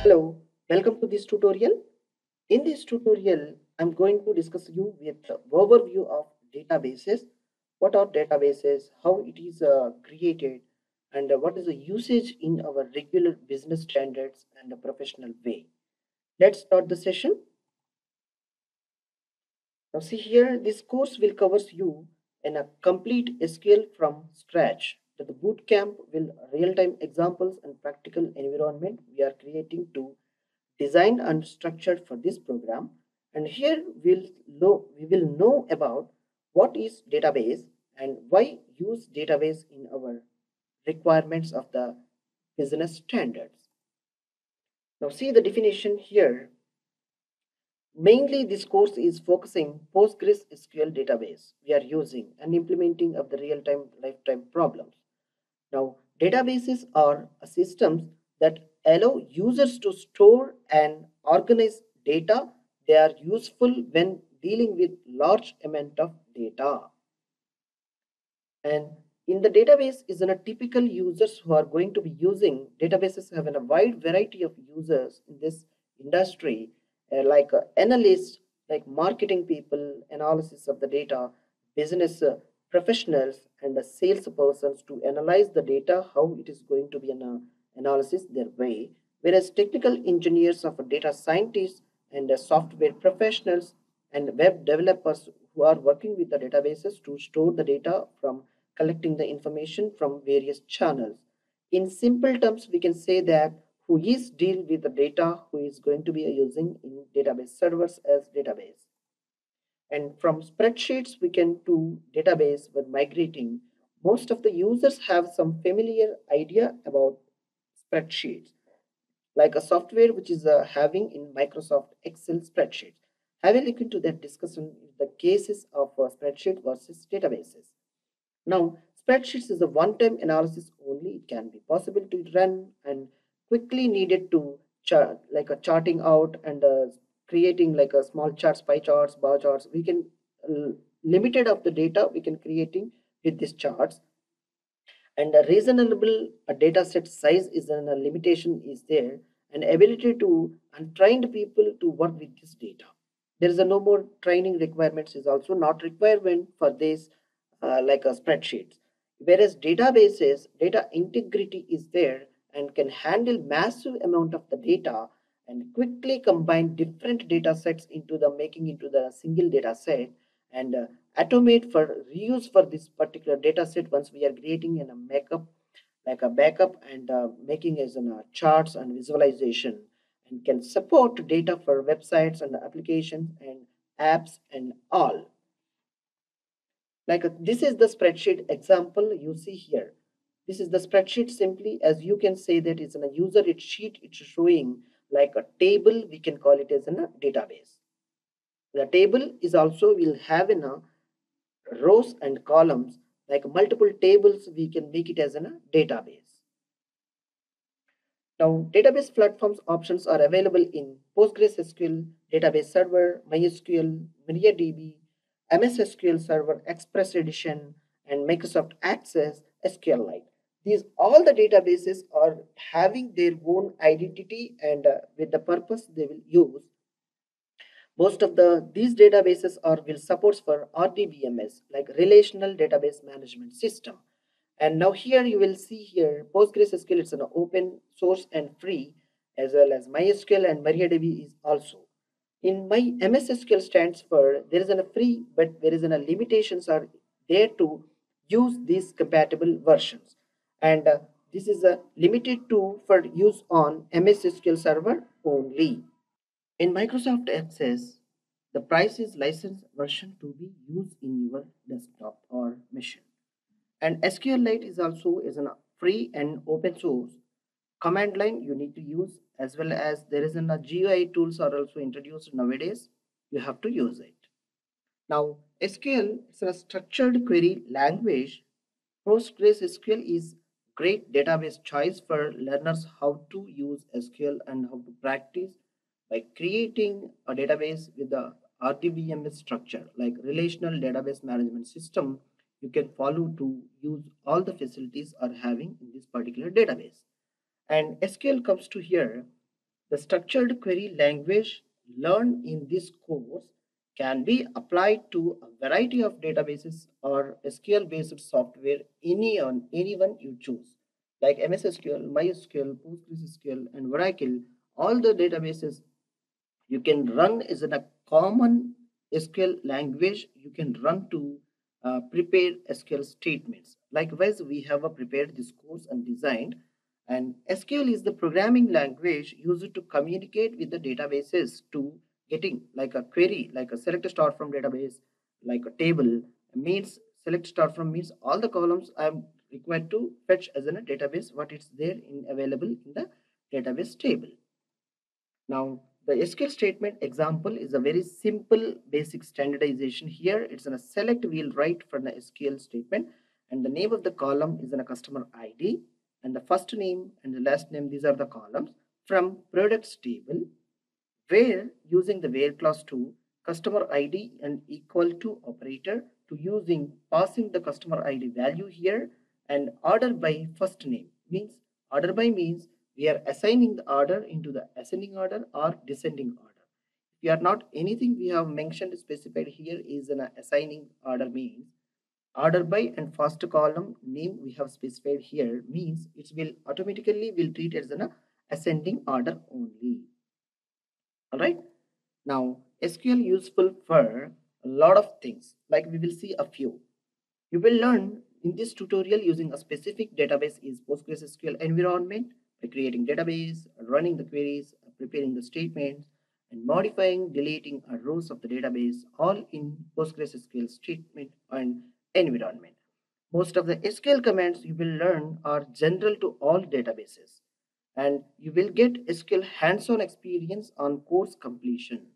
Hello, welcome to this tutorial. In this tutorial, I'm going to discuss you with the overview of databases. What are databases, how it is created, and what is the usage in our regular business standards and a professional way. Let's start the session. Now see here, this course will cover you in a complete SQL from scratch. The boot camp will real-time examples and practical environment we are creating to designed and structured for this program. And here we will know about what is database and why use database in our requirements of the business standards. Now see the definition here. Mainly this course is focusing PostgreSQL database we are using and implementing of the real-time lifetime problems. Now, databases are systems that allow users to store and organize data. They are useful when dealing with large amount of data. And in the database is a typical users who are going to be using databases have a wide variety of users in this industry, like analysts, like marketing people, analysis of the data, business professionals, and the sales persons to analyze the data, how it is going to be an analysis their way. Whereas technical engineers of data scientists and software professionals and web developers who are working with the databases to store the data from collecting the information from various channels. In simple terms, we can say that who is deal with the data who is going to be using in database servers as database. And from spreadsheets, we can do database when migrating. Most of the users have some familiar idea about spreadsheets, like a software which is having in Microsoft Excel spreadsheets. Have a look into that discussion the cases of spreadsheet versus databases. Now, spreadsheets is a one-time analysis only. It can be possible to run and quickly needed to chart, like a charting out and creating like a small charts, pie charts, bar charts. We can limited of the data we can creating with these charts, and a reasonable data set size is a limitation is there, and ability to untrained people to work with this data. There is a no more training requirements is also not requirement for this like a spreadsheet. Whereas databases, data integrity is there and can handle massive amount of the data and quickly combine different data sets into the making into the single data set, and automate for reuse for this particular data set once we are creating in a makeup like a backup and making as in charts and visualization, and can support data for websites and applications and apps and all. Like this is the spreadsheet example you see here. This is the spreadsheet simply as you can say that it's in a user it sheet. It's showing like a table. We can call it as in a database. The table is also will have in a rows and columns like multiple tables. We can make it as in a database. Now, database platforms options are available in PostgreSQL, Database Server, MySQL, MariaDB, MS SQL Server, Express Edition, and Microsoft Access SQLite. These all the databases are having their own identity and with the purpose they will use. Most of these databases are will supports for RDBMS like Relational Database Management System. And now here you will see here PostgreSQL is an open source and free, as well as MySQL and MariaDB is also. In my MS SQL stands for there is a free, but there is a limitations are there to use these compatible versions, and this is a limited to for use on MS SQL Server only. In Microsoft Access, the price is licensed version to be used in your desktop or machine. And SQLite is also is a free and open source command line you need to use, as well as there is a GUI tools are also introduced nowadays. You have to use it. Now SQL is a structured query language. PostgreSQL is great database choice for learners how to use SQL and how to practice by creating a database with the RDBMS structure like relational database management system. You can follow to use all the facilities are having in this particular database. And SQL comes to here. The structured query language learned in this course can be applied to a variety of databases or SQL-based software anyone you choose, like MS SQL, MySQL, PostgreSQL, and Oracle. All the databases you can run is in a common SQL language. You can run to prepare SQL statements. Likewise, we have prepared this course and designed. And SQL is the programming language used to communicate with the databases to getting like a query, like a select star from database, like a table means select star from means all the columns I am required to fetch as in a database what is there in available in the database table. Now, the SQL statement example is a very simple basic standardization here. It's in a select we'll write for the SQL statement, and the name of the column is in a customer ID, and the first name and the last name, these are the columns from products table, where using the where clause to customer ID and equal to operator to using passing the customer ID value here, and order by first name means order by means we are assigning the order into the ascending order or descending order. If we are not anything we have mentioned specified here is an assigning order means order by and first column name we have specified here means it will automatically will treat as an ascending order only. All right. Now, SQL useful for a lot of things, like we will see a few. You will learn in this tutorial using a specific database is PostgreSQL environment by creating database, running the queries, preparing the statements, and modifying, deleting rows of the database, all in PostgreSQL statement and environment. Most of the SQL commands you will learn are general to all databases, and you will get SQL hands-on experience on course completion.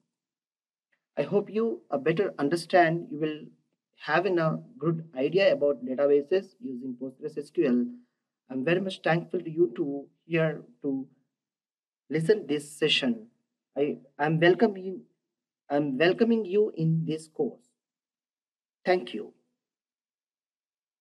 I hope you better understand. You will have a good idea about databases using PostgreSQL. I'm very much thankful to you to here to listen this session. I'm welcoming you in this course. Thank you.